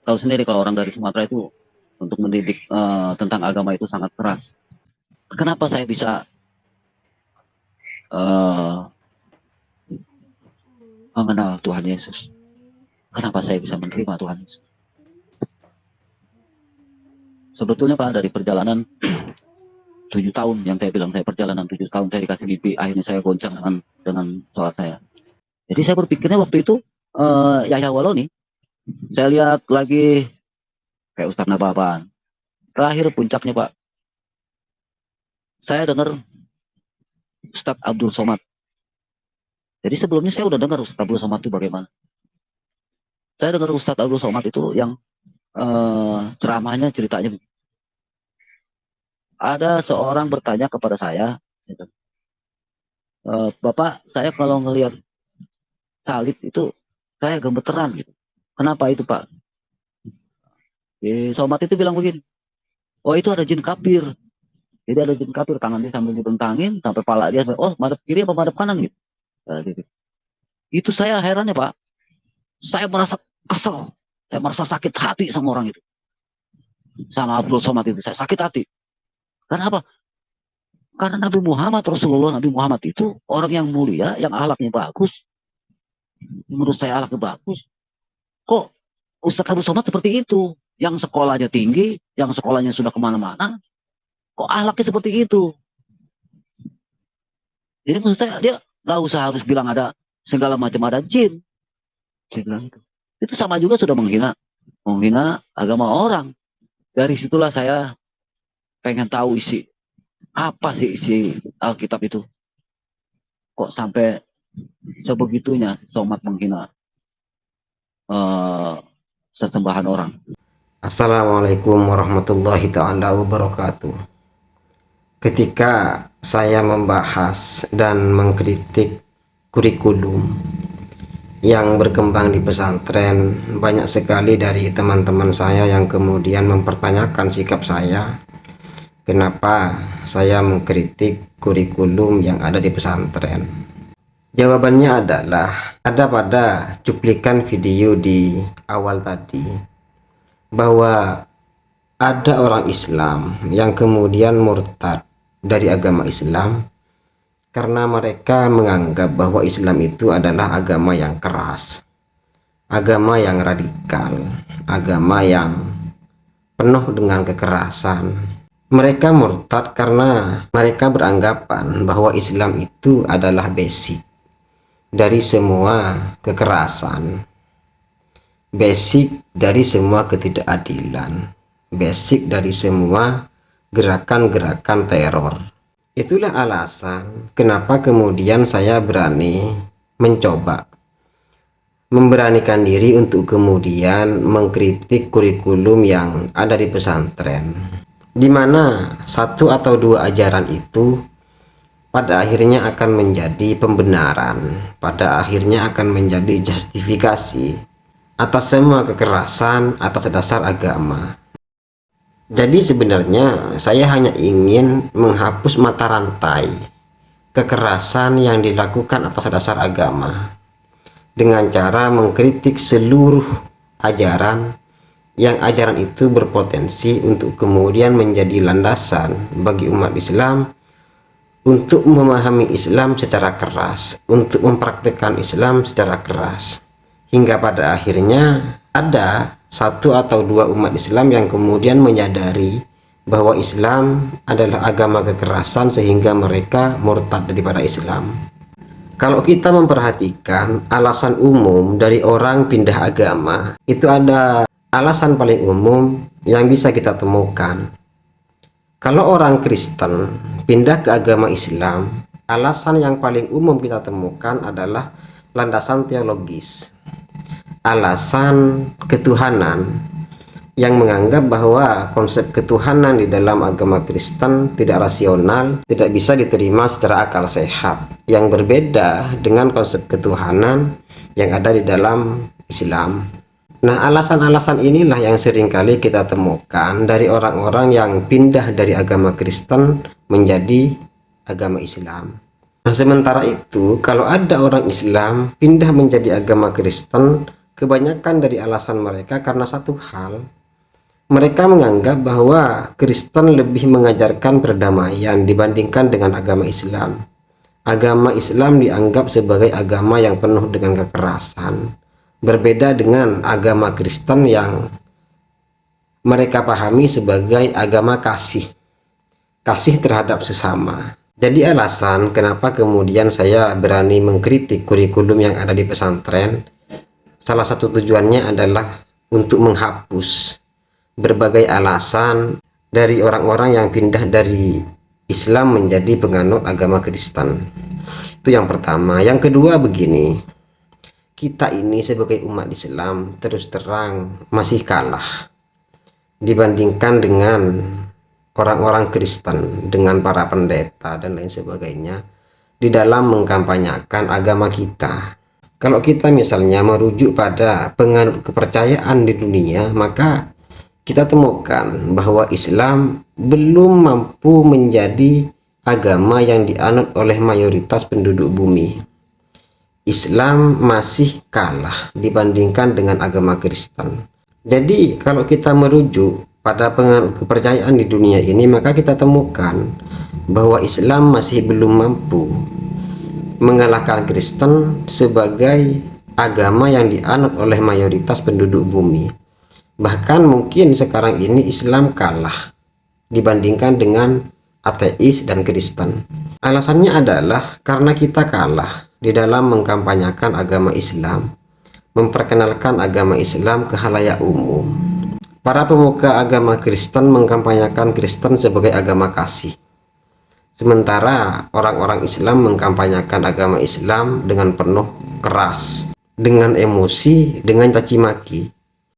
tahu sendiri kalau orang dari Sumatera itu untuk mendidik tentang agama itu sangat keras. Kenapa saya bisa uh, mengenal Tuhan Yesus? Kenapa saya bisa menerima Tuhan Yesus? Sebetulnya Pak, dari perjalanan 7 tahun yang saya bilang, saya perjalanan 7 tahun, saya dikasih mimpi, akhirnya saya goncang dengan sholat saya. Jadi saya berpikirnya waktu itu Yahya Waloni, saya lihat lagi kayak Ustadz Nababan. Terakhir puncaknya Pak, saya dengar Ustadz Abdul Somad. Jadi sebelumnya saya udah dengar Ustadz Abdul Somad itu bagaimana. Saya dengar Ustadz Abdul Somad itu yang ceramahnya ceritanya ada seorang bertanya kepada saya, gitu. Bapak, saya kalau ngelihat salib itu saya gemeteran gitu. Kenapa itu Pak? Somad itu bilang begini, oh itu ada jin kafir. Jadi ada jin kafir, tangan dia sambil dibentangin sampai pala dia, oh madep kiri apa madep kanan gitu. Gitu. Itu saya herannya Pak. Saya merasa kesel, saya merasa sakit hati sama orang itu, sama Abdul Somad itu. Saya sakit hati. Karena apa? Karena Nabi Muhammad, Rasulullah Nabi Muhammad itu orang yang mulia, yang akhlaknya bagus. Menurut saya akhlaknya bagus. Kok Ustadz Abdul Somad seperti itu? Yang sekolahnya tinggi, yang sekolahnya sudah kemana-mana, kok akhlaknya seperti itu? Jadi maksud saya, dia nggak usah harus bilang ada segala macam ada jin. Dia bilang itu. Itu sama juga sudah menghina agama orang. Dari situlah saya pengen tahu apa sih isi Alkitab itu. Kok sampai sebegitunya Somad menghina sesembahan orang. Assalamualaikum warahmatullahi ta'ala wabarakatuh. Ketika saya membahas dan mengkritik kurikulum yang berkembang di pesantren, banyak sekali dari teman-teman saya yang kemudian mempertanyakan sikap saya. Kenapa saya mengkritik kurikulum yang ada di pesantren? Jawabannya adalah ada pada cuplikan video di awal tadi, bahwa ada orang Islam yang kemudian murtad dari agama Islam karena mereka menganggap bahwa Islam itu adalah agama yang keras, agama yang radikal, agama yang penuh dengan kekerasan. Mereka murtad karena mereka beranggapan bahwa Islam itu adalah basic dari semua kekerasan, basic dari semua ketidakadilan, basic dari semua gerakan-gerakan teror. Itulah alasan kenapa kemudian saya memberanikan diri untuk kemudian mengkritik kurikulum yang ada di pesantren, di mana satu atau dua ajaran itu pada akhirnya akan menjadi pembenaran, pada akhirnya akan menjadi justifikasi atas semua kekerasan atas dasar agama. Jadi sebenarnya saya hanya ingin menghapus mata rantai kekerasan yang dilakukan atas dasar agama dengan cara mengkritik seluruh ajaran yang ajaran itu berpotensi untuk kemudian menjadi landasan bagi umat Islam untuk memahami Islam secara keras, untuk mempraktikkan Islam secara keras, hingga pada akhirnya ada satu atau dua umat Islam yang kemudian menyadari bahwa Islam adalah agama kekerasan sehingga mereka murtad daripada Islam. Kalau kita memperhatikan alasan umum dari orang pindah agama, itu ada alasan paling umum yang bisa kita temukan. Kalau orang Kristen pindah ke agama Islam, alasan yang paling umum kita temukan adalah landasan teologis, alasan ketuhanan, yang menganggap bahwa konsep ketuhanan di dalam agama Kristen tidak rasional, tidak bisa diterima secara akal sehat, yang berbeda dengan konsep ketuhanan yang ada di dalam Islam. Nah, alasan-alasan inilah yang seringkali kita temukan dari orang-orang yang pindah dari agama Kristen menjadi agama Islam. Nah, sementara itu, kalau ada orang Islam pindah menjadi agama Kristen Kebanyakan dari alasan mereka karena satu hal, mereka menganggap bahwa Kristen lebih mengajarkan perdamaian dibandingkan dengan agama Islam. Agama Islam dianggap sebagai agama yang penuh dengan kekerasan, berbeda dengan agama Kristen yang mereka pahami sebagai agama kasih terhadap sesama. Jadi alasan kenapa kemudian saya berani mengkritik kurikulum yang ada di pesantren, salah satu tujuannya adalah untuk menghapus berbagai alasan dari orang-orang yang pindah dari Islam menjadi penganut agama Kristen. Itu yang pertama. Yang kedua begini, kita ini sebagai umat Islam terus terang masih kalah dibandingkan dengan orang-orang Kristen, dengan para pendeta dan lain sebagainya di dalam mengkampanyekan agama kita. Kalau kita misalnya merujuk pada penganut kepercayaan di dunia, maka kita temukan bahwa Islam belum mampu menjadi agama yang dianut oleh mayoritas penduduk bumi. Islam masih kalah dibandingkan dengan agama Kristen. Jadi kalau kita merujuk pada penganut kepercayaan di dunia ini, maka kita temukan bahwa Islam masih belum mampu mengalahkan Kristen sebagai agama yang dianut oleh mayoritas penduduk bumi. Bahkan mungkin sekarang ini Islam kalah dibandingkan dengan ateis dan Kristen. Alasannya adalah karena kita kalah di dalam mengkampanyekan agama Islam, memperkenalkan agama Islam ke khalayak umum. Para pemuka agama Kristen mengkampanyekan Kristen sebagai agama kasih, sementara orang-orang Islam mengkampanyekan agama Islam dengan penuh keras, dengan emosi, dengan caci maki.